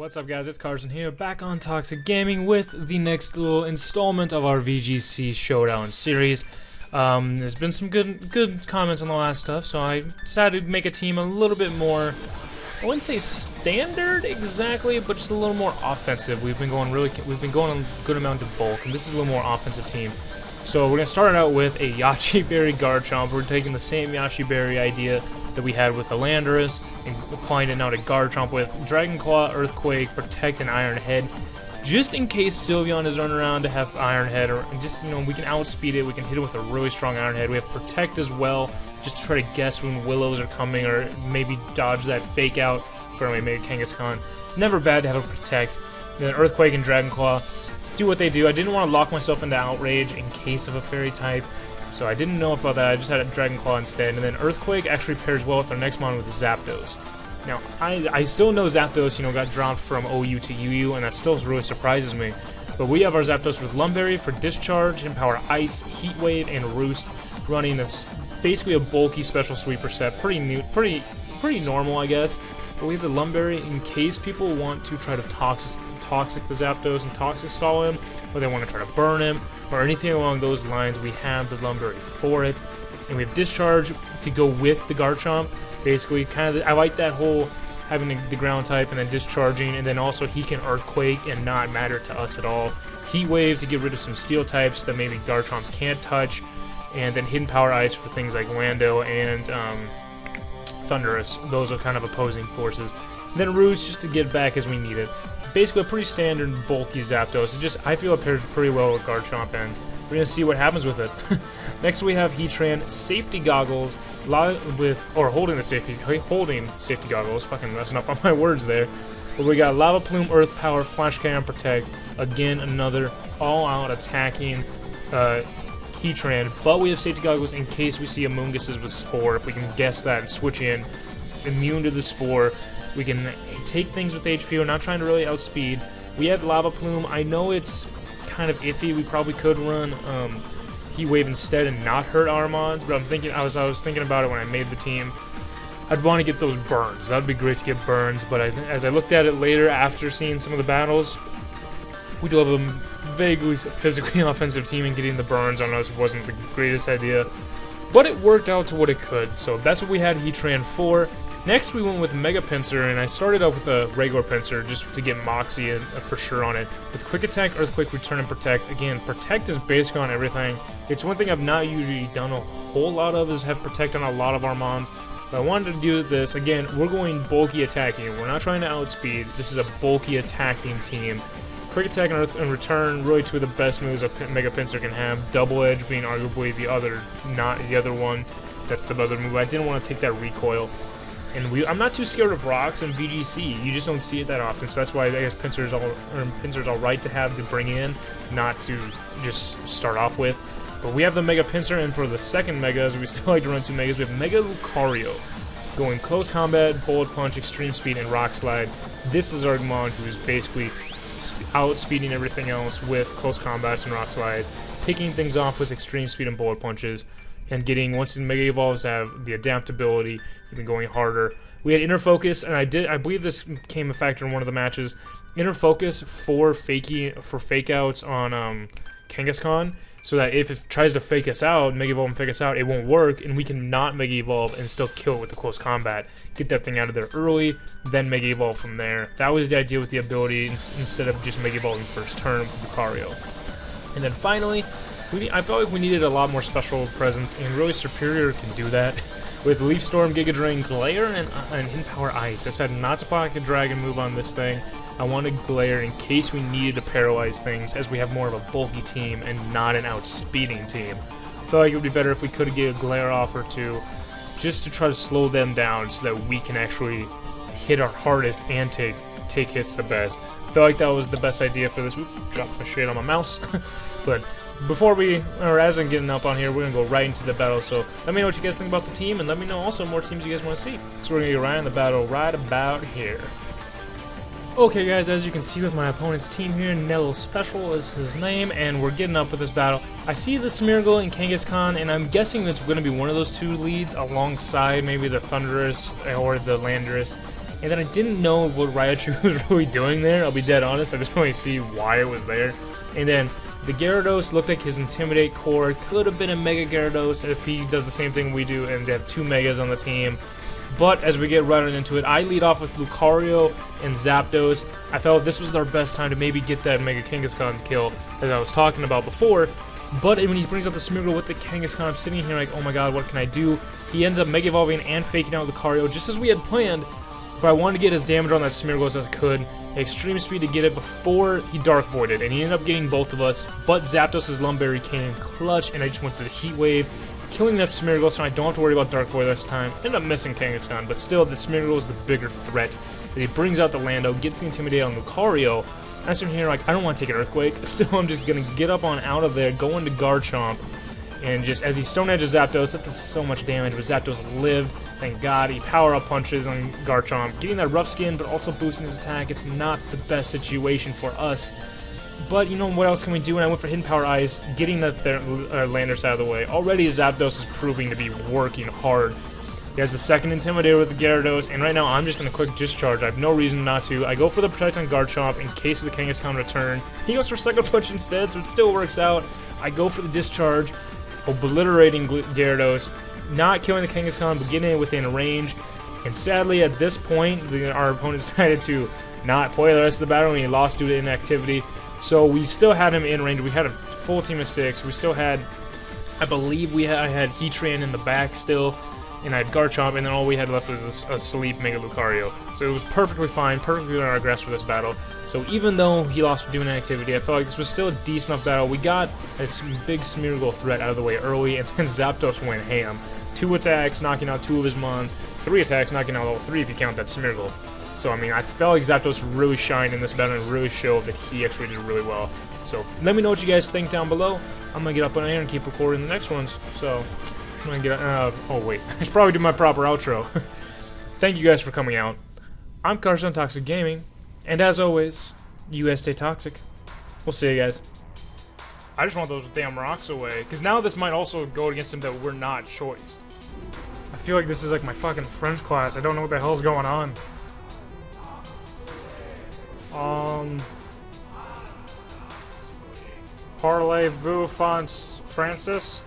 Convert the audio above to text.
What's up, guys? It's Carson here, back on Toxic Gaming with the next little installment of our VGC Showdown series. There's been some good comments on the last stuff, so I decided to make a team a little bit more, I wouldn't say standard exactly, but just a little more offensive. We've been going a good amount of bulk, and this is a little more offensive team. So we're gonna start out with a Yachi Berry Garchomp. We're taking the same Yachi Berry idea that we had with the Landorus and applying it now to Garchomp with Dragon Claw, Earthquake, Protect, and Iron Head. Just in case Sylveon is running around to have Iron Head, or just, you know, we can outspeed it, we can hit it with a really strong Iron Head. We have Protect as well, just to try to guess when Willows are coming, or maybe dodge that fake out for maybe Kangaskhan. It's never bad to have a Protect. Then Earthquake and Dragon Claw do what they do. I didn't want to lock myself into Outrage in case of a Fairy type, so I didn't know about that. I just had a Dragon Claw instead. And then Earthquake actually pairs well with our next mon with Zapdos. Now, I still know Zapdos, you know, got dropped from OU to UU, and that still really surprises me. But we have our Zapdos with Lumberry for Discharge, Empower Ice, Heat Wave, and Roost, running this basically a bulky special sweeper set. Pretty normal, I guess. But we have the Lumberry in case people want to try to toxic the Zapdos and Toxic Stall him, or they want to try to burn him, or anything along those lines. We have the Lumberry for it. And we have Discharge to go with the Garchomp. Basically, I like that whole having the ground type and then discharging, and then also he can Earthquake and not matter to us at all. Heat Wave to get rid of some steel types that maybe Garchomp can't touch, and then Hidden Power Ice for things like Lando and Thundurus. Those are kind of opposing forces. And then Roost just to get back as we need it. Basically a pretty standard bulky Zapdos. I feel it pairs pretty well with Garchomp, and we're going to see what happens with it. Next we have Heatran, Safety Goggles, holding Safety Goggles, fucking messing up on my words there. But we got Lava Plume, Earth Power, Flash Cannon, Protect. Again, another all-out attacking Heatran, but we have Safety Goggles in case we see Amoonguses with Spore. If we can guess that and switch in, immune to the Spore, we can take things with HP. We're not trying to really outspeed. We have Lava Plume. I know it's kind of iffy. We probably could run Heat Wave instead and not hurt our mons, but I was thinking about it when I made the team. I'd want to get those burns. That would be great to get burns, but as I looked at it later after seeing some of the battles, we do have a vaguely physically offensive team, and getting the burns on us wasn't the greatest idea, but it worked out to what it could. So that's what we had Heatran for. Next we went with Mega Pinsir, and I started off with a regular Pinsir just to get Moxie for sure on it. With Quick Attack, Earthquake, Return, and Protect. Again, Protect is basic on everything. It's one thing I've not usually done a whole lot of, is have Protect on a lot of our mons. But I wanted to do this. Again, we're going bulky attacking. We're not trying to outspeed. This is a bulky attacking team. Quick Attack and Return, really two of the best moves a Mega Pinsir can have. Double Edge being arguably the other one. That's the other move. I didn't want to take that recoil. And I'm not too scared of rocks and VGC. You just don't see it that often, so that's why I guess Pinsir's all right to have to bring in, not to just start off with. But we have the Mega Pinsir, and for the second Mega, as we still like to run two Megas, we have Mega Lucario. Going Close Combat, Bullet Punch, Extreme Speed, and Rock Slide. This is our mon who's basically outspeeding everything else with Close Combats and Rock Slides, picking things off with Extreme Speed and Bullet Punches, and getting, once it Mega Evolves, to have the adaptability, even going harder. We had Inner Focus, and I believe this became a factor in one of the matches. Inner Focus for fake outs on Kangaskhan, so that if it tries to fake us out, Mega Evolve and fake us out, it won't work, and we can not Mega Evolve and still kill it with the Close Combat. Get that thing out of there early, then Mega Evolve from there. That was the idea with the ability, instead of just Mega Evolving first turn with Lucario. And then finally, I felt like we needed a lot more special presence, and really Superior can do that. With Leaf Storm, Giga Drain, Glare, and Hidden Power Ice. I said not to block a Dragon move on this thing. I wanted Glare in case we needed to paralyze things, as we have more of a bulky team and not an outspeeding team. I felt like it would be better if we could get a Glare off or two, just to try to slow them down so that we can actually hit our hardest and take hits the best. I felt like that was the best idea for this. Oops, dropped my shade on my mouse. But as I'm getting up on here, we're going to go right into the battle, so let me know what you guys think about the team, and let me know also more teams you guys want to see. So we're going to get right in the battle right about here. Okay guys, as you can see with my opponent's team here, Nello Special is his name, and we're getting up with this battle. I see the Smeargle and Kangaskhan, and I'm guessing it's going to be one of those two leads alongside maybe the Thundurus or the Landorus. And then I didn't know what Raichu was really doing there. I'll be dead honest. I just really see why it was there. And then the Gyarados looked like his Intimidate core could have been a Mega Gyarados if he does the same thing we do and they have 2 Megas on the team. But as we get right into it, I lead off with Lucario and Zapdos. I felt this was our best time to maybe get that Mega Kangaskhan's kill, as I was talking about before. But when he brings out the Smeargle with the Kangaskhan, I'm sitting here like, oh my god, what can I do? He ends up Mega Evolving and faking out Lucario just as we had planned. But I wanted to get his damage on that Smeargle as I could. Extreme speed to get it before he Dark Voided, and he ended up getting both of us. But Zapdos' Lumberry came in clutch, and I just went for the Heat Wave, killing that Smeargle, so I don't have to worry about Dark Void this time. Ended up missing Kangaskhan, but still, the Smeargle is the bigger threat. And he brings out the Lando, gets the Intimidate on Lucario. I'm sitting here like, I don't want to take an Earthquake, so I'm just going to get up on out of there, go into Garchomp, and just as he Stone Edges Zapdos, that does so much damage, but Zapdos lived, thank god. He Power-Up punches on Garchomp, getting that Rough Skin, but also boosting his attack. It's not the best situation for us. But, you know, what else can we do? And I went for Hidden Power Ice, getting that Landorus out of the way. Already Zapdos is proving to be working hard. He has the second Intimidator with the Gyarados, and right now I'm just going to quick Discharge. I have no reason not to. I go for the Protect on Garchomp in case the Kangaskhan return. He goes for Second Punch instead, so it still works out. I go for the Discharge, obliterating Gyarados, not killing the Kangaskhan, but getting it within range. And sadly, at this point, our opponent decided to not play the rest of the battle, and he lost due to inactivity. So we still had him in range. We had a full team of 6. We still had, I believe I had Heatran in the back still, and I had Garchomp, and then all we had left was a Sleep Mega Lucario. So it was perfectly fine, perfectly on our grass for this battle. So even though he lost due to inactivity, I felt like this was still a decent enough battle. We got a big Smeargle threat out of the way early, and then Zapdos went ham. 2 attacks, knocking out 2 of his Mons, 3 attacks, knocking out all 3 if you count that Smeargle. So, I mean, I felt like Zapdos really shined in this battle and really showed that he actually did really well. So, let me know what you guys think down below. I'm going to get up on here and keep recording the next ones. So, I'm going to get oh, wait. I should probably do my proper outro. Thank you guys for coming out. I'm Carson Toxic Gaming. And as always, you guys stay toxic. We'll see you guys. I just want those damn rocks away. Because now this might also go against him that we're not choiced. I feel like this is like my fucking French class. I don't know what the hell's going on. Parlez-vous, Francis?